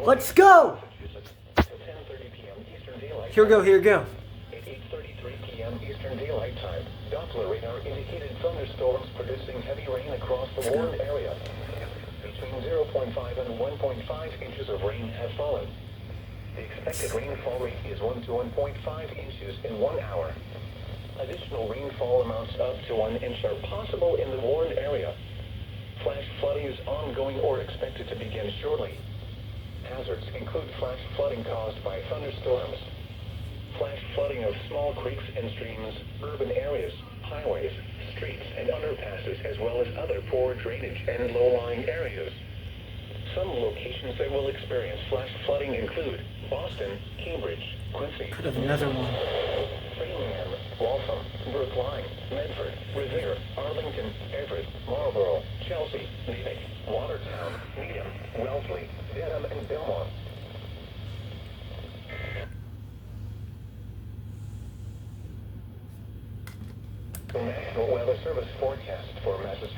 Let's go! At 10:30 p.m. Eastern Daylight Here we go, here we go. At 8:33 p.m. Eastern Daylight Time, Doppler radar indicated thunderstorms producing heavy rain across the warned area. Between 0.5 and 1.5 inches of rain have fallen. The expected rainfall rate is 1 to 1.5 inches in 1 hour. Additional rainfall amounts up to 1 inch are possible in the warned area. Flash flooding is ongoing or expected to begin shortly. Hazards include flash flooding caused by thunderstorms, flash flooding of small creeks and streams, urban areas, highways, streets, and underpasses, as well as other poor drainage and low-lying areas. Some locations that will experience flash flooding include Boston, Cambridge, Quincy, Could have another one. Framingham, Waltham, Brookline, Medford, Revere, Arlington, Everett, Marlborough, Chelsea, Natick, Watertown, Needham, Wellesley, Dedham, and Belmont. The National Weather Service forecast for Massachusetts.